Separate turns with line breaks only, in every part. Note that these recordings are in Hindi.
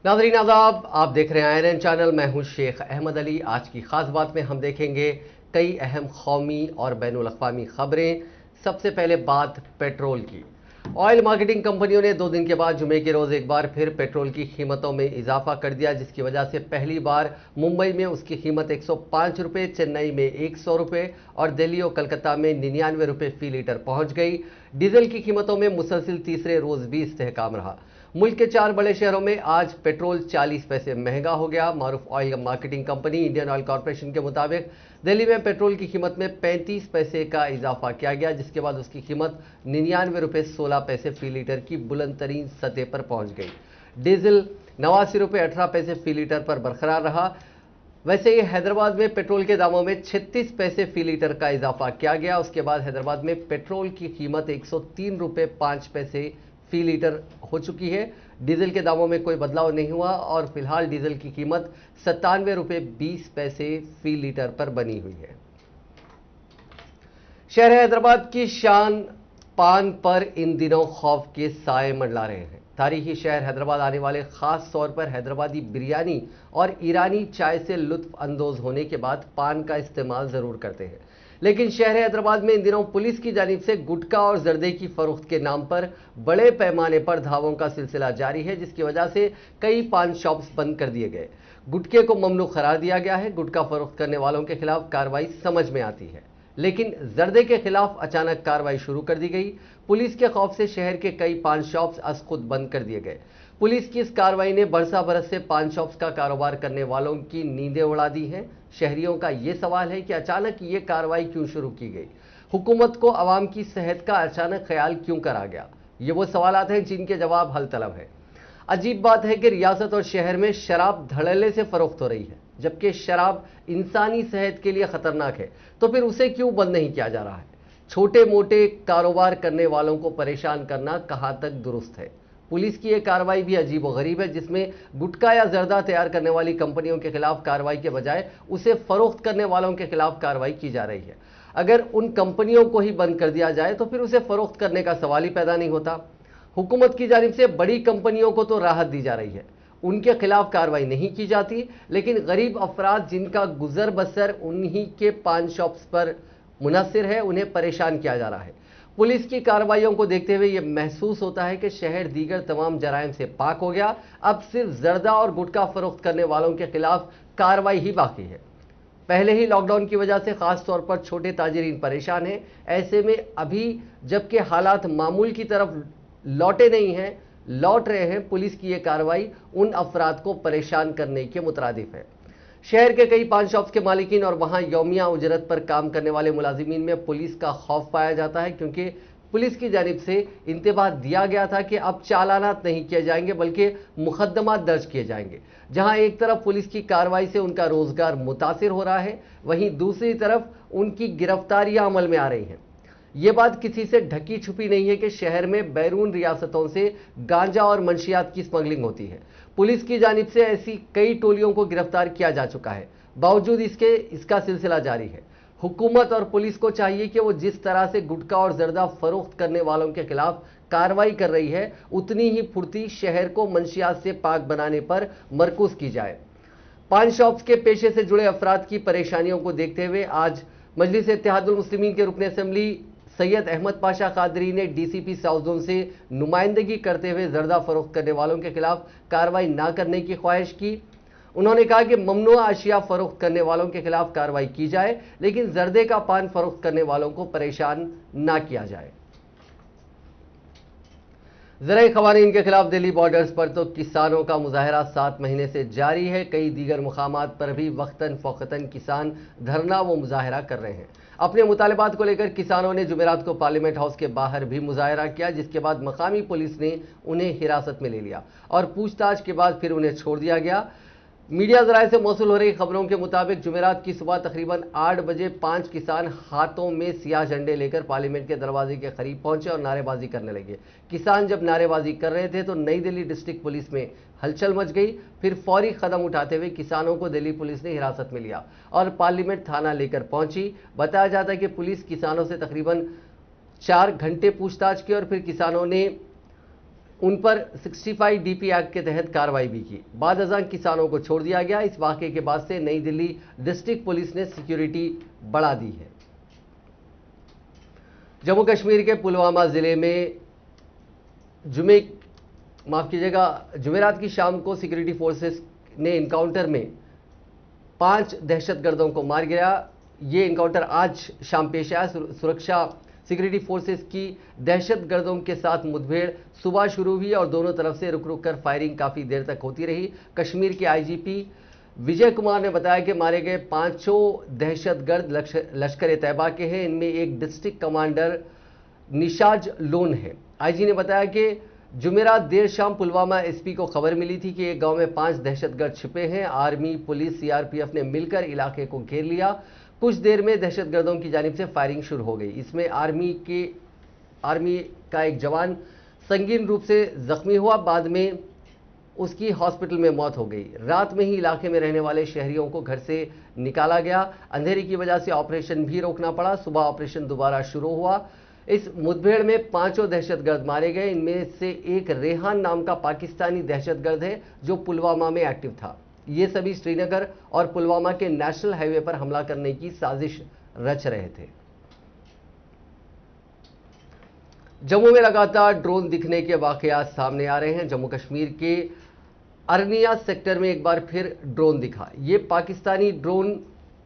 नाज़रीन आदाब, आप देख रहे हैं आयरन चैनल। मैं हूं शेख अहमद अली। आज की खास बात में हम देखेंगे कई अहम कौमी और बैनुल अक़वामी खबरें। सबसे पहले बात पेट्रोल की। ऑयल मार्केटिंग कंपनियों ने 2 दिन के बाद जुमे के रोज़ एक बार फिर पेट्रोल की कीमतों में इजाफा कर दिया, जिसकी वजह से पहली बार मुंबई में उसकी कीमत 105 रुपये, चेन्नई में 100 रुपये और दिल्ली और कलकत्ता में 99 रुपये फी लीटर पहुंच गई। डीजल की कीमतों में मुसलसिल तीसरे रोज़ भी इस्तेहकाम रहा। मुल्क के 4 बड़े शहरों में आज पेट्रोल 40 पैसे महंगा हो गया। मारूफ oil marketing company Indian oil corporation के मुताबिक दिल्ली में पेट्रोल की कीमत में 35 पैसे का इजाफा किया गया, जिसके बाद उसकी कीमत 99 रुपये 16 पैसे फी लीटर की बुलंद तरीन सतह पर पहुंच गई। डीजल 89 रुपये 18 पैसे फी लीटर पर बरकरार रहा। वैसे ही हैदराबाद में पेट्रोल के दामों में 36 पैसे फी लीटर का इजाफा किया गया। उसके बाद हैदराबाद में पेट्रोल की कीमत 103 रुपये 5 पैसे फी लीटर हो चुकी है। डीजल के दामों में कोई बदलाव नहीं हुआ और फिलहाल डीजल की कीमत 97 रुपये 20 पैसे फी लीटर पर बनी हुई है। शहर हैदराबाद की शान पान पर इन दिनों खौफ के साए मंडला रहे हैं। तारीखी शहर हैदराबाद आने वाले खास तौर पर हैदराबादी बिरयानी और ईरानी चाय से लुत्फ अंदोज होने के बाद पान का इस्तेमाल जरूर करते हैं, लेकिन शहर हैदराबाद में इन दिनों पुलिस की जानिब से गुटखा और जर्दे की फरोख्त के नाम पर बड़े पैमाने पर धावों का सिलसिला जारी है, जिसकी वजह से कई पान शॉप्स बंद कर दिए गए। गुटखे को ममनू करार दिया गया है। गुटखा फरोख्त करने वालों के खिलाफ कार्रवाई समझ में आती है, लेकिन जर्दे के खिलाफ अचानक कार्रवाई शुरू कर दी गई। पुलिस के खौफ से शहर के कई पान शॉप्स अज खुद बंद कर दिए गए। पुलिस की इस कार्रवाई ने बरसा बरस से पान शॉप्स का कारोबार करने वालों की नींदें उड़ा दी हैं। शहरियों का यह सवाल है कि अचानक ये कार्रवाई क्यों शुरू की गई। हुकूमत को आवाम की सेहत का अचानक ख्याल क्यों करा गया। ये वो सवालात हैं जिनके जवाब हल तलब है। अजीब बात है कि रियासत और शहर में शराब धड़ल्ले से फरोख्त हो रही है, जबकि शराब इंसानी सेहत के लिए खतरनाक है, तो फिर उसे क्यों बंद नहीं किया जा रहा है। छोटे मोटे कारोबार करने वालों को परेशान करना कहां तक दुरुस्त है। पुलिस की यह कार्रवाई भी अजीब और गरीब है, जिसमें गुटखा या जर्दा तैयार करने वाली कंपनियों के खिलाफ कार्रवाई के बजाय उसे फरोख्त करने वालों के खिलाफ कार्रवाई की जा रही है। अगर उन कंपनियों को ही बंद कर दिया जाए तो फिर उसे फरोख्त करने का सवाल ही पैदा नहीं होता। हुकूमत की जानिब से बड़ी कंपनियों को तो राहत दी जा रही है, उनके खिलाफ कार्रवाई नहीं की जाती, लेकिन गरीब अफराद जिनका गुजर बसर उन्हीं के पान शॉप्स पर मुनहसर है, उन्हें परेशान किया जा रहा है। पुलिस की कार्रवाइयों को देखते हुए यह महसूस होता है कि शहर दीगर तमाम जराइम से पाक हो गया। अब सिर्फ जर्दा और गुटखा फरोख्त करने वालों के खिलाफ कार्रवाई ही बाकी है। पहले ही लॉकडाउन की वजह से खास तौर पर छोटे ताजिरीन परेशान हैं। ऐसे में अभी जबकि हालात मामूल की तरफ लौटे नहीं हैं, लौट रहे हैं, पुलिस की यह कार्रवाई उन अफराद को परेशान करने के मुतरादिफ है। शहर के कई पान शॉप्स के मालिकीन और वहां यौमिया उजरत पर काम करने वाले मुलाजिमीन में पुलिस का खौफ पाया जाता है, क्योंकि पुलिस की जानिब से इंतबाह दिया गया था कि अब चालानात नहीं किए जाएंगे बल्कि मुकदमा दर्ज किए जाएंगे। जहां एक तरफ पुलिस की कार्रवाई से उनका रोजगार मुतासिर हो रहा है, वहीं दूसरी तरफ उनकी गिरफ्तारियां अमल में आ रही हैं। ये बात किसी से ढकी छुपी नहीं है कि शहर में बैरून रियासतों से गांजा और मंशियात की स्मगलिंग होती है। पुलिस की जानिब से ऐसी कई टोलियों को गिरफ्तार किया जा चुका है, बावजूद इसके इसका सिलसिला जारी है। हुकूमत और पुलिस को चाहिए कि वो जिस तरह से गुटखा और जर्दा फरोख्त करने वालों के खिलाफ कार्रवाई कर रही है, उतनी ही फुर्ती शहर को मंशियात से पाक बनाने पर मरकूज की जाए। पान शॉप्स के पेशे से जुड़े अफराद की परेशानियों को देखते हुए आज मजलिस इत्तेहादुल मुस्लिमीन के रुकन असेंबली सैयद अहमद पाशा कादरी ने डीसीपी साउथ जोन से नुमाइंदगी करते हुए जर्दा फरोख्त करने वालों के खिलाफ कार्रवाई न करने की ख्वाहिश की। उन्होंने कहा कि ममनुआ अशिया फरोख्त करने वालों के खिलाफ कार्रवाई की जाए, लेकिन जर्दे का पान फरोख्त करने वालों को परेशान ना किया जाए। ज़राई ख़वानीन के खिलाफ दिल्ली बॉर्डर्स पर तो किसानों का मुजाहरा 7 महीने से जारी है। कई दीगर मुकामात पर भी वक्तन फ़ौक़तन किसान धरना व मुजाहरा कर रहे हैं। अपने मुतालबात को लेकर किसानों ने जुमेरात को पार्लियामेंट हाउस के बाहर भी मुजाहरा किया, जिसके बाद मकामी पुलिस ने उन्हें हिरासत में ले लिया और पूछताछ के बाद फिर उन्हें छोड़ दिया गया। मीडिया जराये से मौसूल हो रही खबरों के मुताबिक जुमेरात की सुबह तकरीबन 8 बजे 5 किसान हाथों में सियाह झंडे लेकर पार्लियामेंट के दरवाजे के करीब पहुंचे और नारेबाजी करने लगे। किसान जब नारेबाजी कर रहे थे तो नई दिल्ली डिस्ट्रिक्ट पुलिस में हलचल मच गई। फिर फौरी कदम उठाते हुए किसानों को दिल्ली पुलिस ने हिरासत में लिया और पार्लियामेंट थाना लेकर पहुंची। बताया जाता है कि पुलिस किसानों से तकरीबन 4 घंटे पूछताछ की और फिर किसानों ने उन पर 65 डीपी एक्ट के तहत कार्रवाई भी की। बाद अज़ां किसानों को छोड़ दिया गया। इस वाक़े के बाद से नई दिल्ली डिस्ट्रिक्ट पुलिस ने सिक्योरिटी बढ़ा दी है। जम्मू कश्मीर के पुलवामा जिले में जुमेरात की शाम को सिक्योरिटी फोर्सेस ने इनकाउंटर में 5 दहशतगर्दों को मार गिराया। ये इनकाउंटर आज शाम पेश आया। सुरक्षा सिक्योरिटी फोर्सेस की दहशतगर्दों के साथ मुठभेड़ सुबह शुरू हुई और दोनों तरफ से रुक रुक कर फायरिंग काफी देर तक होती रही। कश्मीर के आईजीपी विजय कुमार ने बताया कि मारे गए 5 दहशतगर्द लश्कर तैयबा के हैं। इनमें एक डिस्ट्रिक्ट कमांडर निशाज लोन है। आईजी ने बताया कि जुमेरात देर शाम पुलवामा एसपी को खबर मिली थी कि एक गांव में 5 दहशतगर्द छिपे हैं। आर्मी, पुलिस, सीआरपीएफ ने मिलकर इलाके को घेर लिया। कुछ देर में दहशतगर्दों की जानिब से फायरिंग शुरू हो गई। इसमें आर्मी का एक जवान संगीन रूप से जख्मी हुआ। बाद में उसकी हॉस्पिटल में मौत हो गई। रात में ही इलाके में रहने वाले शहरियों को घर से निकाला गया। अंधेरे की वजह से ऑपरेशन भी रोकना पड़ा। सुबह ऑपरेशन दोबारा शुरू हुआ। इस मुठभेड़ में 5 दहशतगर्द मारे गए। इनमें से एक रेहान नाम का पाकिस्तानी दहशतगर्द है जो पुलवामा में एक्टिव था। ये सभी श्रीनगर और पुलवामा के नेशनल हाईवे पर हमला करने की साजिश रच रहे थे। जम्मू में लगातार ड्रोन दिखने के वाकयात सामने आ रहे हैं। जम्मू कश्मीर के अरनिया सेक्टर में एक बार फिर ड्रोन दिखा। ये पाकिस्तानी ड्रोन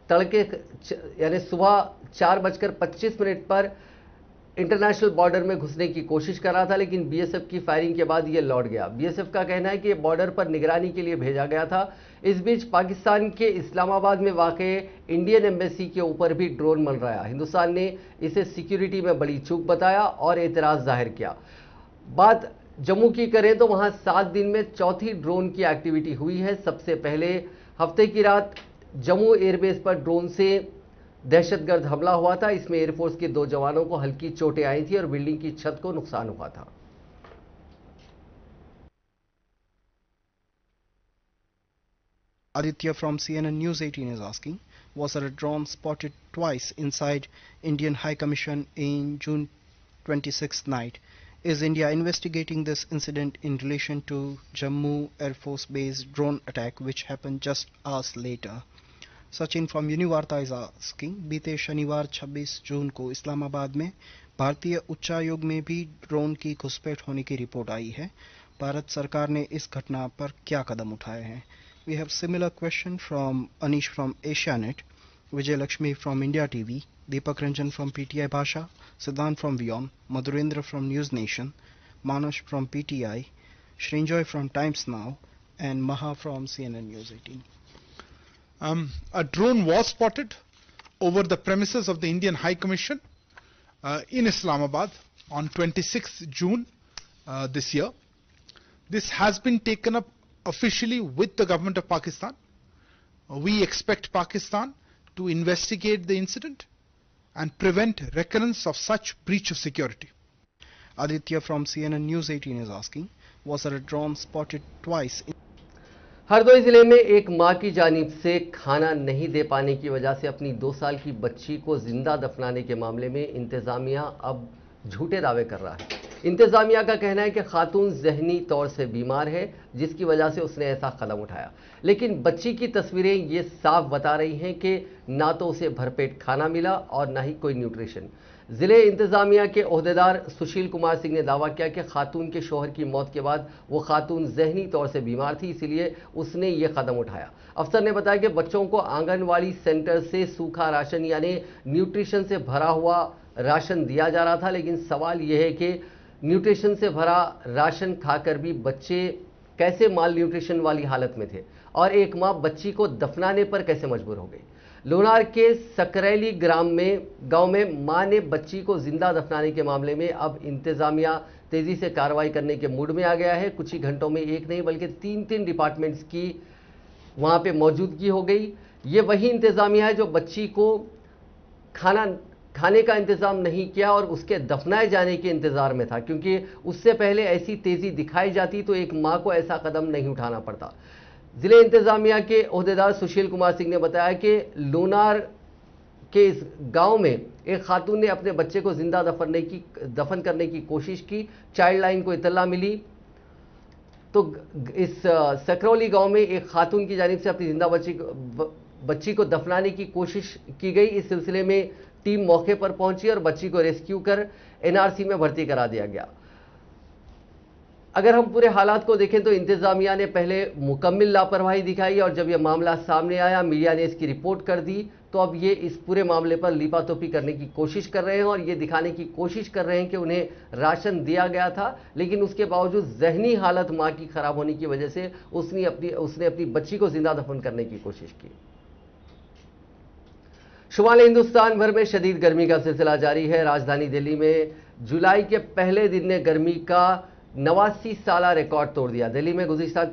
तड़के यानी सुबह 4:25 पर इंटरनेशनल बॉर्डर में घुसने की कोशिश कर रहा था, लेकिन बीएसएफ की फायरिंग के बाद यह लौट गया। बीएसएफ का कहना है कि यह बॉर्डर पर निगरानी के लिए भेजा गया था। इस बीच पाकिस्तान के इस्लामाबाद में वाक़े इंडियन एम्बेसी के ऊपर भी ड्रोन मंडराया। हिंदुस्तान ने इसे सिक्योरिटी में बड़ी चूक बताया और एतराज़ जाहिर किया। बात जम्मू की करें तो वहां 7 दिन में चौथी ड्रोन की एक्टिविटी हुई है। सबसे पहले हफ्ते की रात जम्मू एयरबेस पर ड्रोन से दहशतगर्द हमला हुआ था। इसमें एयरफोर्स के 2 जवानों को हल्की चोटें आई थी और बिल्डिंग की छत को नुकसान हुआ था।
Aditya from CNN News 18 is asking, was there a drone spotted twice inside Indian High Commission in June 26th night? Is India investigating this incident in relation to Jammu Air Force Base drone attack which happened just hours later? Sachin from Univarta is asking, बीते शनिवार 26 जून को इस्लामाबाद में भारतीय उच्चायोग में भी ड्रोन की घुसपैठ होने की रिपोर्ट आई है। भारत सरकार ने इस घटना पर क्या कदम उठाए हैं? We have similar question from Anish from Asianet, Vijay Lakshmi from India TV, Deepak Ranjan from PTI Bhasha, Siddhant from वियॉन, Madhurendra from news nation, Manas from PTI, Shrinjoy from times now and Maha from CNN News 18.
A drone was spotted over the premises of the Indian High Commission in Islamabad on 26th June this year. This has been taken up officially with the government of Pakistan. We expect Pakistan to investigate the incident and prevent recurrence of such breach of security.
Aditya from CNN News 18 is asking, was there a drone spotted twice
Hardoi जिले में एक मां की जानिब से खाना नहीं दे पाने की वजह से अपनी 2 साल की बच्ची को जिंदा दफनाने के मामले में इंतजामिया अब झूठे दावे कर रहा है। इंतजामिया का कहना है कि खातून जहनी तौर से बीमार है, जिसकी वजह से उसने ऐसा कदम उठाया। लेकिन बच्ची की तस्वीरें ये साफ बता रही हैं कि ना तो उसे भरपेट खाना मिला और ना ही कोई न्यूट्रिशन। जिले इंतजामिया के ओहदेदार सुशील कुमार सिंह ने दावा किया कि खातून के शोहर की मौत के बाद वो खातून जहनी तौर से बीमार थी, इसीलिए उसने ये कदम उठाया। अफसर ने बताया कि बच्चों को आंगनवाड़ी सेंटर से सूखा राशन यानी न्यूट्रिशन से भरा हुआ राशन दिया जा रहा था, लेकिन सवाल यह है कि न्यूट्रिशन से भरा राशन खाकर भी बच्चे कैसे माल न्यूट्रिशन वाली हालत में थे और एक मां बच्ची को दफनाने पर कैसे मजबूर हो गई। लोनार के सकरैली गांव में मां ने बच्ची को जिंदा दफनाने के मामले में अब इंतजामिया तेजी से कार्रवाई करने के मूड में आ गया है। कुछ ही घंटों में एक नहीं बल्कि 3 डिपार्टमेंट्स की वहां पे मौजूदगी हो गई। ये वही इंतजामिया है जो बच्ची को खाने का इंतजाम नहीं किया और उसके दफनाए जाने के इंतजार में था, क्योंकि उससे पहले ऐसी तेजी दिखाई जाती तो एक मां को ऐसा कदम नहीं उठाना पड़ता। जिले इंतजामिया के ओहदेदार सुशील कुमार सिंह ने बताया कि लोनार के इस गांव में एक खातून ने अपने बच्चे को जिंदा दफन करने की कोशिश की। चाइल्ड लाइन को इत्तला मिली तो इस सकरौली गांव में एक खातून की जानिब से अपनी जिंदा बच्ची को दफनाने की कोशिश की गई। इस सिलसिले में टीम मौके पर पहुंची और बच्ची को रेस्क्यू कर एनआरसी में भर्ती करा दिया गया। अगर हम पूरे हालात को देखें तो इंतजामिया ने पहले मुकम्मल लापरवाही दिखाई और जब यह मामला सामने आया, मीडिया ने इसकी रिपोर्ट कर दी, तो अब ये इस पूरे मामले पर लिपातोपी करने की कोशिश कर रहे हैं और ये दिखाने की कोशिश कर रहे हैं कि उन्हें राशन दिया गया था, लेकिन उसके बावजूद जहनी हालत मां की खराब होने की वजह से उसने अपनी बच्ची को जिंदा दफन करने की कोशिश की। शुमाली हिंदुस्तान भर में शदीद गर्मी का सिलसिला जारी है। राजधानी दिल्ली में जुलाई के पहले दिन ने गर्मी का 89 साला रिकॉर्ड तोड़ दिया। दिल्ली में गुज़िश्ता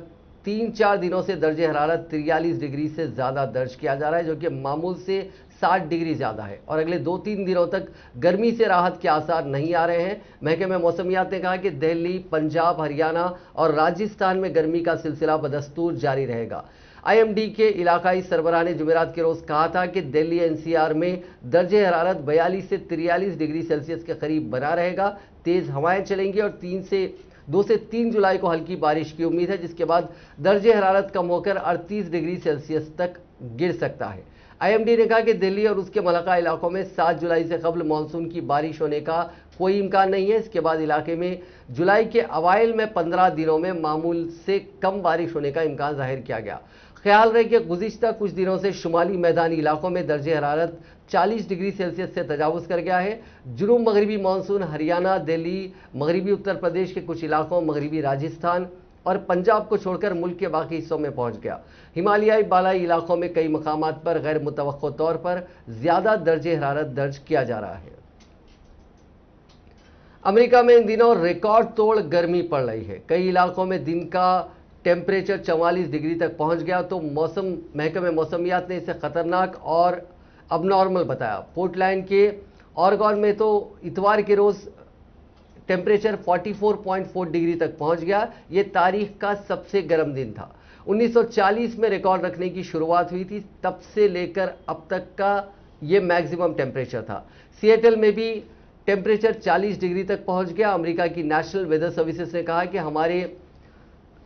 3-4 दिनों से दर्जे हरारत 43 डिग्री से ज्यादा दर्ज किया जा रहा है, जो कि मामूल से 60 डिग्री ज्यादा है और अगले 2-3 दिनों तक गर्मी से राहत के आसार नहीं आ रहे हैं। महकमे मौसमियात ने कहा कि दिल्ली, पंजाब, हरियाणा और राजस्थान में गर्मी का सिलसिला बदस्तूर जारी रहेगा। आईएमडी के इलाकाई सरबराह ने जुमेरात के रोज कहा था कि दिल्ली एनसीआर में दर्जे हरारत 42 से 43 डिग्री सेल्सियस के करीब बना रहेगा। तेज हवाएं चलेंगी और 2 से 3 जुलाई को हल्की बारिश की उम्मीद है, जिसके बाद दर्जे हरारत कम होकर 38 डिग्री सेल्सियस तक गिर सकता है। आईएमडी ने कहा कि दिल्ली और उसके मलका इलाकों में 7 जुलाई से कबल मानसून की बारिश होने का कोई इम्कान नहीं है। इसके बाद इलाके में जुलाई के अवाइल में 15 दिनों में मामूल से कम बारिश होने का इम्कान जाहिर किया गया। ख्याल रहे कि गुज़िश्ता कुछ दिनों से शुमाली मैदानी इलाकों में दर्जे हरारत 40 डिग्री सेल्सियस से तजावुज़ कर गया है। जुनूब मगरबी मानसून हरियाणा, दिल्ली, मगरबी उत्तर प्रदेश के कुछ इलाकों, मगरबी राजस्थान और पंजाब को छोड़कर मुल्क के बाकी हिस्सों में पहुंच गया। हिमालयाई बालाई इलाकों में कई मकामात पर गैर मुतवक्को तौर पर ज्यादा दर्जे हरारत दर्ज किया जा रहा है। अमेरिका में इन दिनों रिकॉर्ड तोड़ गर्मी पड़ रही है। कई इलाकों में दिन का टेम्परेचर 44 डिग्री तक पहुंच गया, तो महकमे मौसमियात ने इसे खतरनाक और अबनॉर्मल बताया। पोर्टलैंड के ऑरेगॉन में तो इतवार के रोज टेम्परेचर 44.4 डिग्री तक पहुंच गया। यह तारीख का सबसे गर्म दिन था। 1940 में रिकॉर्ड रखने की शुरुआत हुई थी, तब से लेकर अब तक का यह मैक्सिमम टेम्परेचर था। सिएटल में भी टेम्परेचर 40 डिग्री तक पहुंच गया। अमेरिका की नेशनल वेदर सर्विसेज ने कहा कि हमारे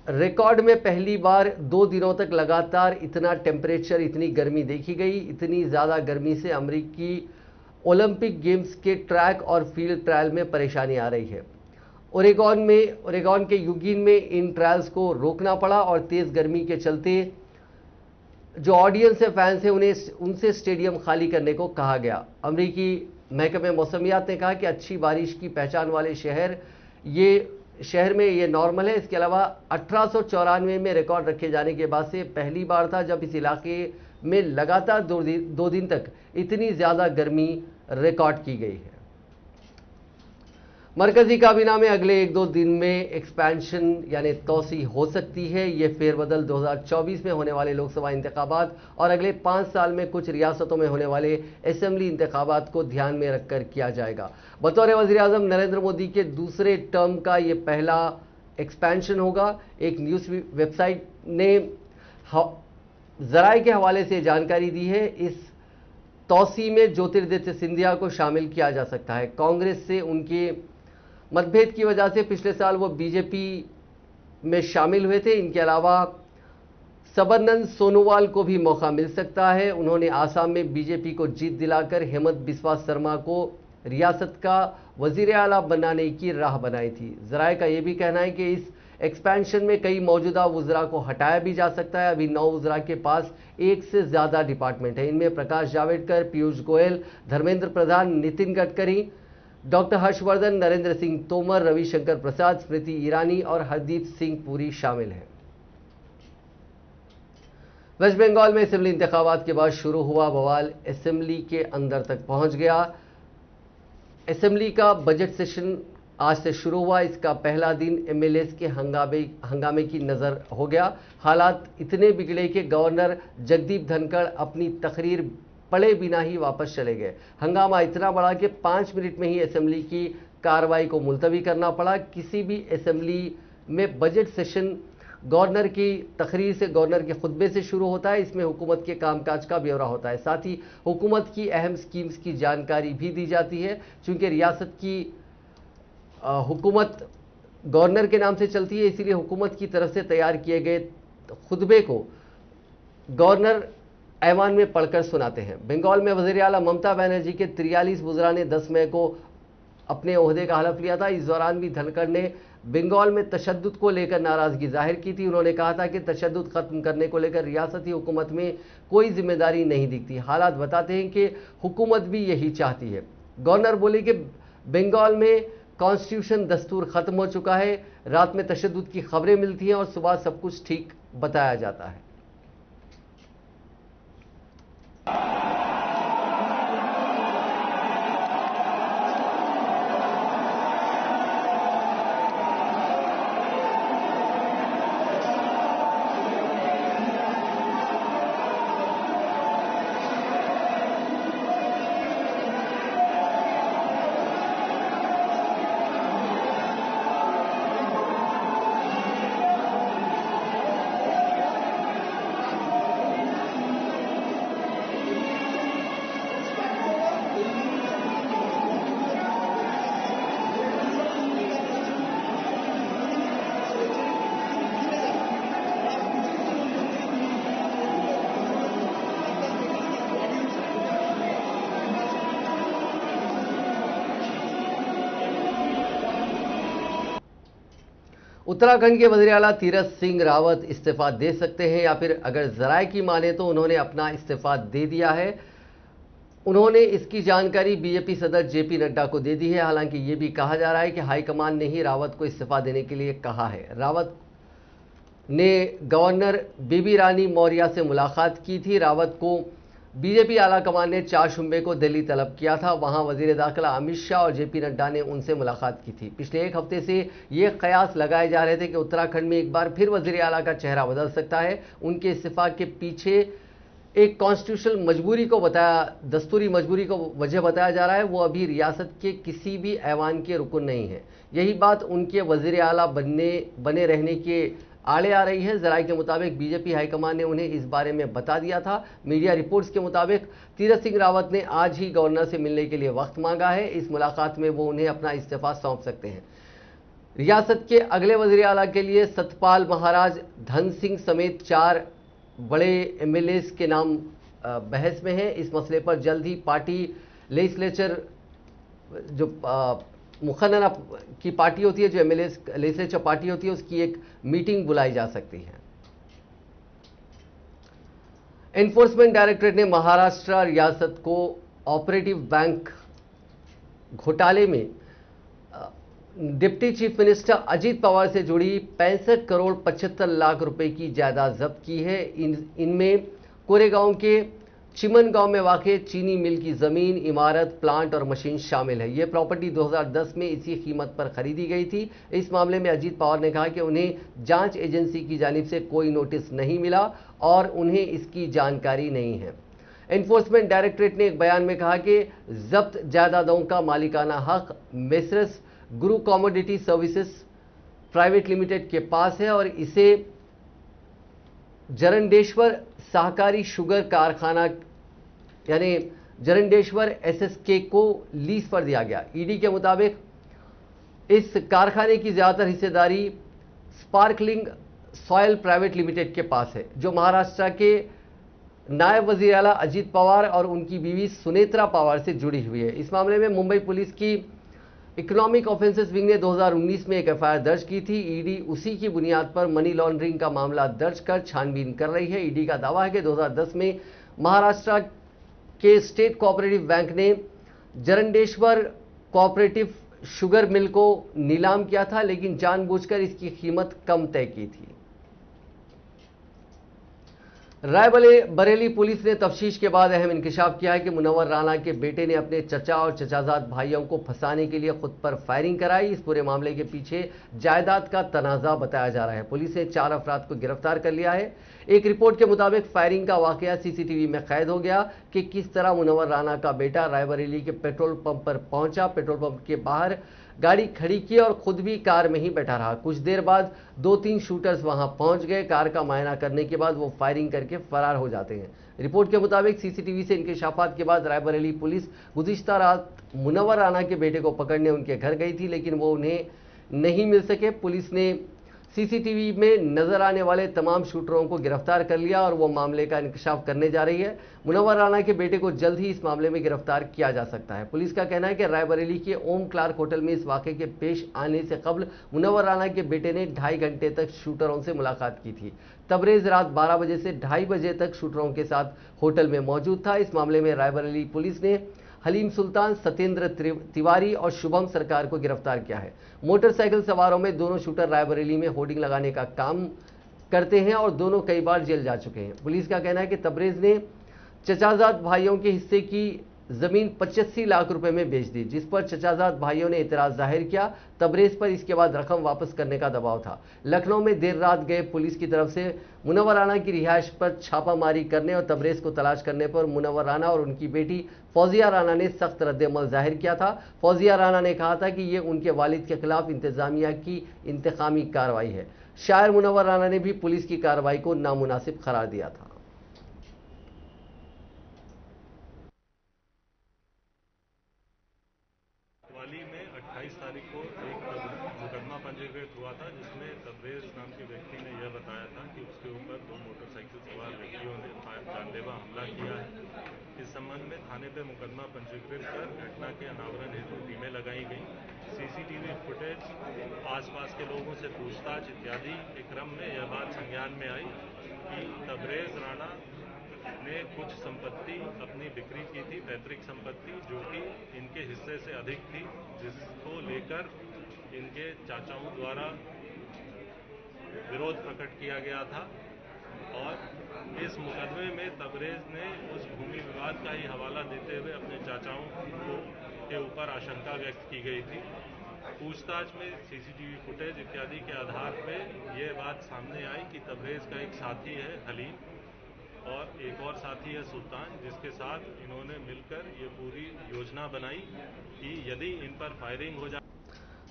रिकॉर्ड में पहली बार 2 दिनों तक लगातार इतना टेम्परेचर, इतनी गर्मी देखी गई। इतनी ज़्यादा गर्मी से अमेरिकी ओलंपिक गेम्स के ट्रैक और फील्ड ट्रायल में परेशानी आ रही है। ओरेगॉन के यूजीन में इन ट्रायल्स को रोकना पड़ा और तेज़ गर्मी के चलते जो ऑडियंस है, फैंस हैं, उनसे स्टेडियम खाली करने को कहा गया। अमेरिकी महकमे मौसमियात ने कहा कि अच्छी बारिश की पहचान वाले शहर में ये नॉर्मल है। इसके अलावा 1894 में रिकॉर्ड रखे जाने के बाद से पहली बार था जब इस इलाके में लगातार 2 दिन तक इतनी ज़्यादा गर्मी रिकॉर्ड की गई है। मरकजी काबीना में अगले 1-2 दिन में एक्सपेंशन यानी तोसी हो सकती है। ये फेरबदल 2024 में होने वाले लोकसभा इंतखाबात और अगले 5 साल में कुछ रियासतों में होने वाले असेंबली इंतखाबात को ध्यान में रखकर किया जाएगा। बतौर वज़ीर-ए-आज़म नरेंद्र मोदी के दूसरे टर्म का ये पहला एक्सपेंशन होगा। एक न्यूज़ वेबसाइट ने ज़राए के हवाले से जानकारी दी है। इस तोसी में ज्योतिरादित्य सिंधिया को शामिल किया जा सकता है। कांग्रेस से उनके मतभेद की वजह से पिछले साल वो बीजेपी में शामिल हुए थे। इनके अलावा सबरनंद सोनोवाल को भी मौका मिल सकता है। उन्होंने आसाम में बीजेपी को जीत दिलाकर हेमंत बिस्वा शर्मा को रियासत का वजीर आला बनाने की राह बनाई थी। ज़राए का यह भी कहना है कि इस एक्सपेंशन में कई मौजूदा वज़रा को हटाया भी जा सकता है। अभी 9 वज़रा के पास 1 से ज़्यादा डिपार्टमेंट है। इनमें प्रकाश जावड़ेकर, पीयूष गोयल, धर्मेंद्र प्रधान, नितिन गडकरी, डॉक्टर हर्षवर्धन, नरेंद्र सिंह तोमर, रविशंकर प्रसाद, स्मृति ईरानी और हरदीप सिंह पुरी शामिल हैं। वेस्ट बंगाल में असेंबली इंतखाबात के बाद शुरू हुआ बवाल असेंबली के अंदर तक पहुंच गया। असेंबली का बजट सेशन आज से शुरू हुआ। इसका पहला दिन एमएलएस के हंगामे की नजर हो गया। हालात इतने बिगड़े कि गवर्नर जगदीप धनखड़ अपनी तकरीर पढ़े बिना ही वापस चले गए। हंगामा इतना बड़ा कि 5 मिनट में ही असेंबली की कार्रवाई को मुलतवी करना पड़ा। किसी भी असेंबली में बजट सेशन गवर्नर की तकरीर से, गवर्नर के खुतबे से शुरू होता है। इसमें हुकूमत के कामकाज का ब्यौरा होता है, साथ ही हुकूमत की अहम स्कीम्स की जानकारी भी दी जाती है। चूंकि रियासत की हुकूमत गवर्नर के नाम से चलती है, इसीलिए हुकूमत की तरफ से तैयार किए गए खुतबे को गवर्नर ऐवान में पढ़कर सुनाते हैं। बंगाल में वज़ीर आला ममता बनर्जी के 43 वुज़रा ने 10 मई को अपने ओहदे का हलफ लिया था। इस दौरान भी धनखड़ ने बंगाल में तशद्दुद को लेकर नाराजगी जाहिर की थी। उन्होंने कहा था कि तशद्दुद खत्म करने को लेकर रियासती हुकूमत में कोई जिम्मेदारी नहीं दिखती। हालात बताते हैं कि हुकूमत भी यही चाहती है। गवर्नर बोले कि बंगाल में कॉन्स्टिट्यूशन दस्तूर खत्म हो चुका है, रात में तशद्दुद की खबरें मिलती हैं और सुबह सब कुछ ठीक बताया जाता है। उत्तराखंड के वज़ीर आला तीरथ सिंह रावत इस्तीफा दे सकते हैं या फिर अगर जराये की माने तो उन्होंने अपना इस्तीफा दे दिया है। उन्होंने इसकी जानकारी बीजेपी सदर जेपी नड्डा को दे दी है। हालांकि ये भी कहा जा रहा है कि हाईकमान ने ही रावत को इस्तीफा देने के लिए कहा है। रावत ने गवर्नर बेबी रानी मौर्य से मुलाकात की थी। रावत को बीजेपी आला कमान ने 4 शुंबे को दिल्ली तलब किया था। वहां वजीर दाखिला अमित शाह और जेपी नड्डा ने उनसे मुलाकात की थी। पिछले एक हफ्ते से ये कयास लगाए जा रहे थे कि उत्तराखंड में एक बार फिर वजीर आला का चेहरा बदल सकता है। उनके इस्तीफा के पीछे एक कॉन्स्टिट्यूशनल मजबूरी को दस्तूरी मजबूरी को वजह बताया जा रहा है। वो अभी रियासत के किसी भी ऐवान के रुकन नहीं है। यही बात उनके वजीर आला बने रहने के आड़े आ रही है। जराये के मुताबिक बीजेपी हाईकमान ने उन्हें इस बारे में बता दिया था। मीडिया रिपोर्ट्स के मुताबिक तीरथ सिंह रावत ने आज ही गवर्नर से मिलने के लिए वक्त मांगा है। इस मुलाकात में वो उन्हें अपना इस्तीफा सौंप सकते हैं। रियासत के अगले वजीर आला के लिए सतपाल महाराज, धन सिंह समेत 4 बड़े एमएलएस के नाम बहस में हैं। इस मसले पर जल्द ही पार्टी लेजिस्लेचर जो मुखन्ना की पार्टी होती है, जो लेजिस्लेचर पार्टी होती है, उसकी एक मीटिंग बुलाई जा सकती है। एनफोर्समेंट डायरेक्टरेट ने महाराष्ट्र रियासत को ऑपरेटिव बैंक घोटाले में deputy chief minister Ajit Pawar से जुड़ी 65 करोड़ 75 लाख रुपए की जायदाद जब्त की है। इनमें कोरेगांव के चिमन गांव में वाक़ चीनी मिल की जमीन, इमारत, प्लांट और मशीन शामिल है। यह प्रॉपर्टी 2010 में इसी कीमत पर खरीदी गई थी। इस मामले में अजीत पवार ने कहा कि उन्हें जांच एजेंसी की जानिब से कोई नोटिस नहीं मिला और उन्हें इसकी जानकारी नहीं है। एनफोर्समेंट डायरेक्टरेट ने एक बयान में कहा कि जब्त जायदादों का मालिकाना हक मेसर्स गुरु कमोडिटी सर्विसेज प्राइवेट लिमिटेड के पास है और इसे जरंडेश्वर सहकारी शुगर कारखाना यानी जरंडेश्वर एसएसके को लीज पर दिया गया। ईडी के मुताबिक इस कारखाने की ज्यादातर हिस्सेदारी स्पार्कलिंग सॉयल प्राइवेट लिमिटेड के पास है, जो महाराष्ट्र के नायब वजीर आला अजीत पवार और उनकी बीवी सुनेत्रा पवार से जुड़ी हुई है। इस मामले में मुंबई पुलिस की इकोनॉमिक ऑफेंसेस विंग ने 2019 में एक एफआईआर दर्ज की थी। ईडी उसी की बुनियाद पर मनी लॉन्ड्रिंग का मामला दर्ज कर छानबीन कर रही है। ईडी का दावा है कि 2010 में महाराष्ट्र के स्टेट कोऑपरेटिव बैंक ने जरंडेश्वर कोऑपरेटिव शुगर मिल को नीलाम किया था, लेकिन जानबूझकर इसकी कीमत कम तय की थी। रायबरेली पुलिस ने तफ्तीश के बाद अहम इंकशाफ किया है कि मुनव्वर राना के बेटे ने अपने चचा और चचाजाद भाइयों को फंसाने के लिए खुद पर फायरिंग कराई। इस पूरे मामले के पीछे जायदाद का तनाजा बताया जा रहा है। पुलिस ने 4 अफराद को गिरफ्तार कर लिया है। एक रिपोर्ट के मुताबिक फायरिंग का वाकया सीसीटीवी में कैद हो गया कि किस तरह मुनव्वर राना का बेटा रायबरेली के पेट्रोल पंप पर पहुंचा, पेट्रोल पंप के बाहर गाड़ी खड़ी की और खुद भी कार में ही बैठा रहा। कुछ देर बाद 2-3 शूटर्स वहां पहुंच गए। कार का मायना करने के बाद वो फायरिंग करके फरार हो जाते हैं। रिपोर्ट के मुताबिक सीसीटीवी से इंकशाफात के बाद रायबरेली पुलिस गुज़िश्ता रात मुनव्वर राना के बेटे को पकड़ने उनके घर गई थी, लेकिन वो उन्हें नहीं मिल सके। पुलिस ने सीसीटीवी में नजर आने वाले तमाम शूटरों को गिरफ्तार कर लिया और वो मामले का इंकशाफ करने जा रही है। मुनव्वर राणा के बेटे को जल्द ही इस मामले में गिरफ्तार किया जा सकता है। पुलिस का कहना है कि रायबरेली के ओम क्लार्क होटल में इस वाकये के पेश आने से कबल मुनव्वर राणा के बेटे ने 2.5 घंटे तक शूटरों से मुलाकात की थी। तबरेज रात 12 बजे से 2:30 बजे तक शूटरों के साथ होटल में मौजूद था। इस मामले में रायबरेली पुलिस ने हलीम सुल्तान, सत्येंद्र तिवारी और शुभम सरकार को गिरफ्तार किया है। मोटरसाइकिल सवारों में दोनों शूटर रायबरेली में होर्डिंग लगाने का काम करते हैं और दोनों कई बार जेल जा चुके हैं। पुलिस का कहना है कि तबरेज ने चचाजाद भाइयों के हिस्से की जमीन 85 लाख रुपए में बेच दी, जिस पर चचाजाद भाइयों ने इतराज जाहिर किया। तबरेज पर इसके बाद रकम वापस करने का दबाव था। लखनऊ में देर रात गए पुलिस की तरफ से मुनव्वर राणा की रिहाइश पर छापामारी करने और तबरेज को तलाश करने पर मुनव्वर राणा और उनकी बेटी फौजिया राणा ने सख्त रद्द-ए-अमल जाहिर किया था। फौजिया राणा ने कहा था कि ये उनके वालिद के खिलाफ इंतजामिया की इंतकामी कार्रवाई है। शायर मुनव्वर राणा ने भी पुलिस की कार्रवाई को नामुनासिब करार दिया था।
कोतवाली में 28 तारीख को एक मुकदमा पंजीकृत हुआ था, जिसमें तबरेज नाम के व्यक्ति ने यह बताया था कि उसके ऊपर 2 मोटरसाइकिल सवार व्यक्तियों ने जानलेवा हमला किया है। इस संबंध में थाने पे मुकदमा पंजीकृत कर घटना के अनावरण हेतु टीमें लगाई गई। सीसीटीवी फुटेज, आसपास के लोगों से पूछताछ इत्यादि के क्रम में यह बात संज्ञान में आई कि तबरेज राणा ने कुछ संपत्ति अपनी बिक्री की थी, पैतृक संपत्ति, जो कि इनके हिस्से से अधिक थी, जिसको लेकर इनके चाचाओं द्वारा विरोध प्रकट किया गया था। और इस मुकदमे में तबरेज ने उस भूमि विवाद का ही हवाला देते हुए अपने चाचाओं के ऊपर आशंका व्यक्त की गई थी। पूछताछ में सीसीटीवी फुटेज इत्यादि के आधार पर यह बात सामने आई कि तबरेज का एक साथी है हलीम और एक और साथी है सुल्तान, जिसके साथ इन्होंने मिलकर ये पूरी योजना बनाई कि यदि इन पर फायरिंग हो जाए।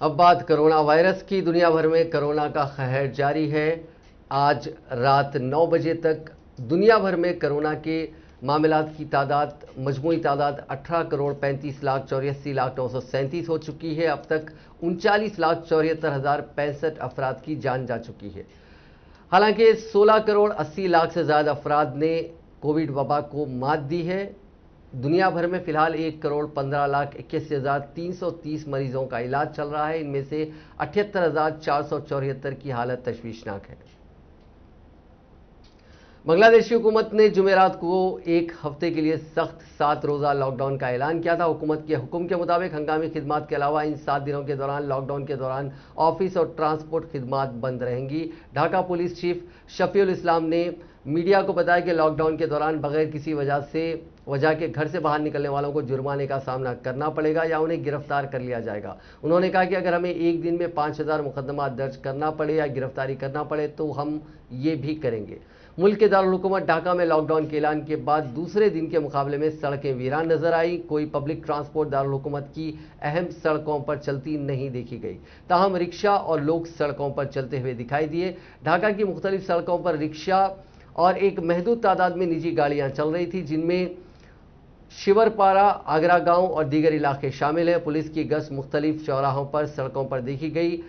अब बात कोरोना वायरस की। दुनिया भर में कोरोना का कहर जारी है। आज रात 9 बजे तक दुनिया भर में कोरोना के मामलात की तादाद, मजमूई तादाद 18,35,84,937 हो चुकी है। अब तक 39,74,65 अफराद की जान जा चुकी है। हालांकि 16,80,00,000 से ज़्यादा अफराद ने कोविड वबा को मात दी है। दुनिया भर में फिलहाल 1,15,81,330 मरीजों का इलाज चल रहा है। इनमें से 78,474 की हालत तशवीशनाक है। बांग्लादेशी हुकूमत ने जुमेरात को एक हफ्ते के लिए सख्त 7 रोज़ा लॉकडाउन का ऐलान किया था। हुकूमत के हुक्म के मुताबिक हंगामी खिदमात के अलावा इन 7 दिनों के दौरान लॉकडाउन के दौरान ऑफिस और ट्रांसपोर्ट खिदमात बंद रहेंगी। ढाका पुलिस चीफ शफीउल इस्लाम ने मीडिया को बताया कि लॉकडाउन के दौरान बगैर किसी वजह के घर से बाहर निकलने वालों को जुर्माने का सामना करना पड़ेगा या उन्हें गिरफ्तार कर लिया जाएगा। उन्होंने कहा कि अगर हमें एक दिन में 5,000 मुकदमा दर्ज करना पड़े या गिरफ्तारी करना पड़े तो हम ये भी करेंगे। मुल्क के दारुल हुकूमत ढाका में लॉकडाउन के ऐलान के बाद दूसरे दिन के मुकाबले में सड़कें वीरान नजर आई। कोई पब्लिक ट्रांसपोर्ट दारुल हुकूमत की अहम सड़कों पर चलती नहीं देखी गई। ताहम रिक्शा और लोग सड़कों पर चलते हुए दिखाई दिए। ढाका की मुख्तलिफ सड़कों पर रिक्शा और एक महदूद तादाद में निजी गाड़ियां चल रही थी, जिनमें शिवरपारा, आगरा गांव और दीगर इलाके शामिल हैं। पुलिस की गश्त मुख्तलिफ चौराहों पर सड़कों पर देखी गई।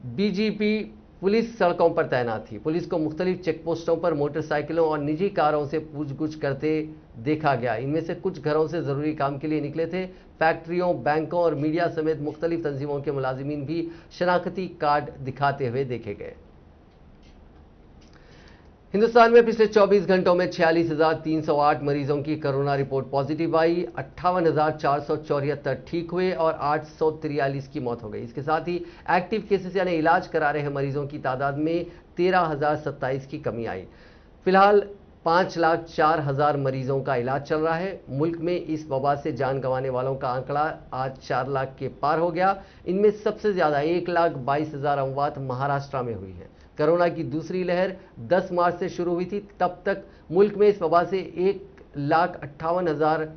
बीजीपी पुलिस सड़कों पर तैनात थी। पुलिस को मुख्तलिफ चेक पोस्टों पर मोटरसाइकिलों और निजी कारों से पूछगछ करते देखा गया। इनमें से कुछ घरों से जरूरी काम के लिए निकले थे। फैक्ट्रियों, बैंकों और मीडिया समेत मुख्तलिफ तंजीमों के मुलाजिमीन भी शनाख्ती कार्ड दिखाते हुए देखे गए। हिंदुस्तान में पिछले 24 घंटों में 46,308 मरीजों की कोरोना रिपोर्ट पॉजिटिव आई। 58,474 ठीक हुए और 843 की मौत हो गई। इसके साथ ही एक्टिव केसेस यानी इलाज करा रहे मरीजों की तादाद में 13,027 की कमी आई। फिलहाल 5,04,000 मरीजों का इलाज चल रहा है। मुल्क में इस वबा से जान गंवाने वालों का आंकड़ा आज 4 लाख के पार हो गया। इनमें सबसे ज्यादा 1,22,000 अमवात महाराष्ट्र में हुई है। कोरोना की दूसरी लहर 10 मार्च से शुरू हुई थी। तब तक मुल्क में इस वबा से 1,58,000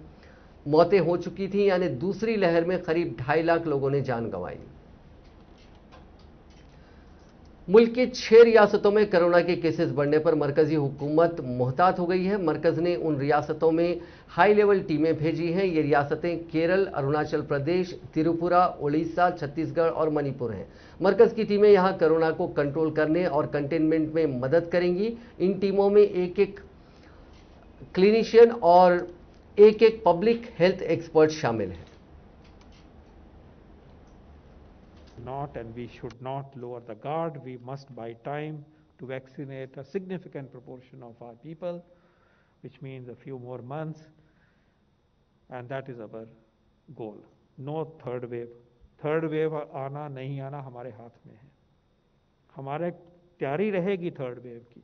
मौतें हो चुकी थी, यानी दूसरी लहर में करीब 2.5 लाख लोगों ने जान गंवाई। मुल्क के 6 रियासतों में कोरोना के केसेस बढ़ने पर मरकजी हुकूमत मुहतात हो गई है। मरकज ने उन रियासतों में हाई लेवल टीमें भेजी हैं। ये रियासतें केरल, अरुणाचल प्रदेश, त्रिपुरा, उड़ीसा, छत्तीसगढ़ और मणिपुर हैं। मरकज की टीमें यहां कोरोना को कंट्रोल करने और कंटेनमेंट में मदद करेंगी। इन टीमों में एक एक क्लिनिशियन और एक एक पब्लिक हेल्थ एक्सपर्ट शामिल हैं।
Not, and we should not lower the guard. We must buy time to vaccinate a significant proportion of our people, which means a few more months, and that is our goal. No third wave. Third wave आना नहीं आना हमारे हाथ में है। हमारे तैयारी रहेगी थर्ड वेव की,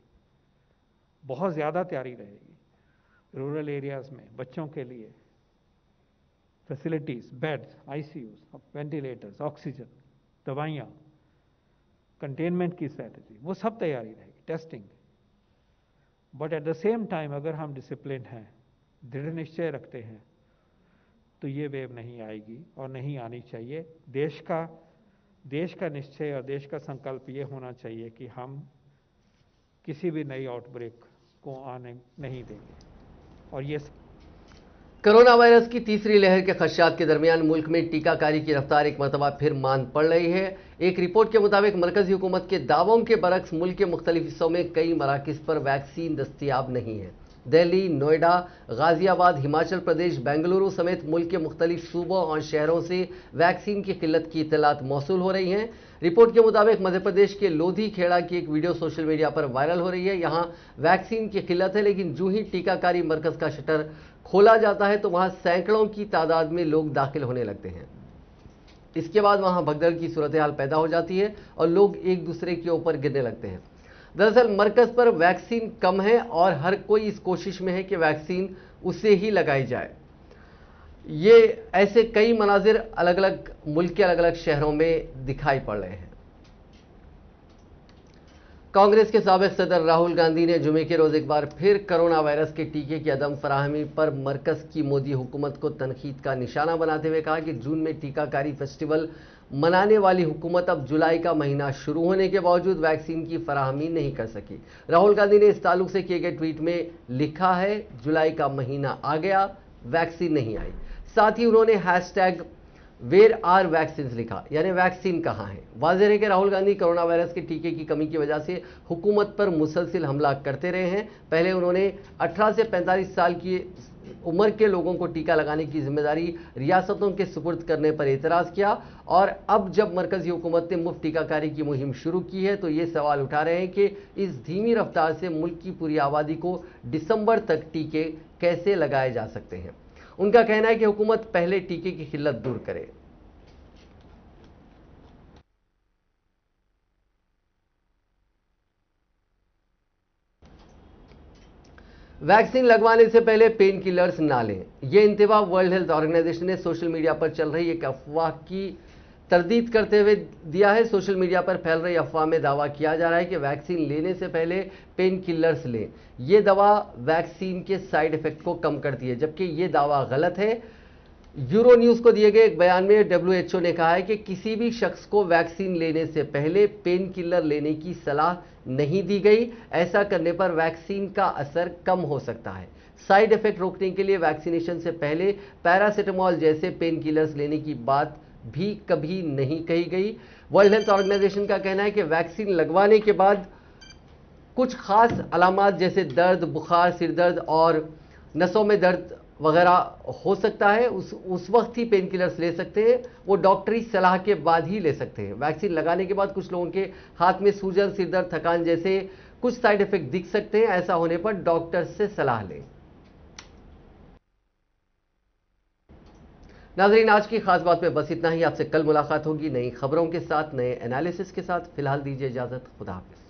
बहुत ज़्यादा तैयारी रहेगी। रूरल एरियाज में बच्चों के लिए facilities, beds, ICUs, ventilators, oxygen, दवाइयाँ, कंटेनमेंट की स्ट्रैटेजी, वो सब तैयारी रहेगी, testing. But at the same time अगर हम डिसिप्लिन हैं, दृढ़ निश्चय रखते हैं, तो ये वेव नहीं आएगी और नहीं आनी चाहिए। देश का निश्चय और देश का संकल्प ये होना चाहिए कि हम किसी भी नई आउटब्रेक को आने नहीं देंगे। और ये
कोरोना वायरस की तीसरी लहर के खदशात के दरमियान मुल्क में टीकाकारी की रफ्तार एक मरतबा फिर मांद पड़ रही है। एक रिपोर्ट के मुताबिक मरकजी हुकूमत के दावों के बरक्स मुल्क के मुख्तलिफ हिस्सों में कई मराकिज पर वैक्सीन दस्तियाब नहीं है। दिल्ली, नोएडा, गाजियाबाद, हिमाचल प्रदेश, बेंगलुरु समेत मुल्क के मुख्तलिफ सूबों और शहरों से वैक्सीन की किल्लत की इत्तलात मौसूल हो रही हैं। रिपोर्ट के मुताबिक मध्य प्रदेश के लोधी खेड़ा की एक वीडियो सोशल मीडिया पर वायरल हो रही है। यहां वैक्सीन की किल्लत है, लेकिन जो ही टीकाकारी मरकज का शटर खोला जाता है तो वहां सैकड़ों की तादाद में लोग दाखिल होने लगते हैं। इसके बाद वहां भगदड़ की सूरत हाल पैदा हो जाती है और लोग एक दूसरे के ऊपर गिरने लगते हैं। दरअसल मरकज पर वैक्सीन कम है और हर कोई इस कोशिश में है कि वैक्सीन उसे ही लगाई जाए। ये ऐसे कई मनाजिर अलग अलग मुल्क के अलग अलग शहरों में दिखाई पड़ रहे हैं। कांग्रेस के साबिक सदर राहुल गांधी ने जुमे के रोज एक बार फिर कोरोना वायरस के टीके की अदम फराहमी पर मरकज की मोदी हुकूमत को तनकीद का निशाना बनाते हुए कहा कि जून में टीकाकारी फेस्टिवल मनाने वाली हुकूमत अब जुलाई का महीना शुरू होने के बावजूद वैक्सीन की फराहमी नहीं कर सकी। राहुल गांधी ने इस ताल्लुक से किए गए ट्वीट में लिखा है, जुलाई का महीना आ गया, वैक्सीन नहीं आई। साथ ही उन्होंने हैशटैग वेयर आर वैक्सीन लिखा, यानी वैक्सीन कहां है। वाज़ेह है कि राहुल गांधी कोरोना वायरस के टीके की कमी की वजह से हुकूमत पर मुसलसिल हमला करते रहे हैं। पहले उन्होंने 18 से 45 साल की उम्र के लोगों को टीका लगाने की जिम्मेदारी रियासतों के सुपुर्द करने पर एतराज़ किया और अब जब मरकजी हुकूमत ने मुफ्त टीकाकारी की मुहिम शुरू की है तो ये सवाल उठा रहे हैं कि इस धीमी रफ्तार से मुल्क की पूरी आबादी को दिसंबर तक टीके कैसे लगाए जा सकते हैं। उनका कहना है कि हुकूमत पहले टीके की किल्लत दूर करे। वैक्सीन लगवाने से पहले पेन किलर्स ना लें, यह इंतबा वर्ल्ड हेल्थ ऑर्गेनाइजेशन ने सोशल मीडिया पर चल रही एक अफवाह की तरदीद करते हुए दिया है। सोशल मीडिया पर फैल रही अफवाह में दावा किया जा रहा है कि वैक्सीन लेने से पहले पेन किलर्स लें। यह दवा वैक्सीन के साइड इफेक्ट को कम करती है, जबकि यह दावा गलत है। यूरो न्यूज को दिए गए एक बयान में WHO ने कहा है कि किसी भी शख्स को वैक्सीन लेने से पहले पेन किलर लेने की सलाह नहीं दी गई। ऐसा करने पर वैक्सीन का असर कम हो सकता है। साइड इफेक्ट रोकने के लिए वैक्सीनेशन से पहले पैरासीटामोल जैसे पेन किलर्स लेने की बात भी कभी नहीं कही गई। वर्ल्ड हेल्थ ऑर्गेनाइजेशन का कहना है कि वैक्सीन लगवाने के बाद कुछ खास अलामात जैसे दर्द, बुखार, सिर दर्द और नसों में दर्द वगैरह हो सकता है। उस वक्त ही पेन किलर्स ले सकते हैं, वो डॉक्टरी सलाह के बाद ही ले सकते हैं। वैक्सीन लगाने के बाद कुछ लोगों के हाथ में सूजन, सिर दर्द, थकान जैसे कुछ साइड इफेक्ट दिख सकते हैं। ऐसा होने पर डॉक्टर से सलाह लें। नाज़रीन, आज की खास बात में बस इतना ही। आपसे कल मुलाकात होगी नई खबरों के साथ, नए एनालिसिस के साथ। फिलहाल दीजिए इजाजत। खुदा हाफिज।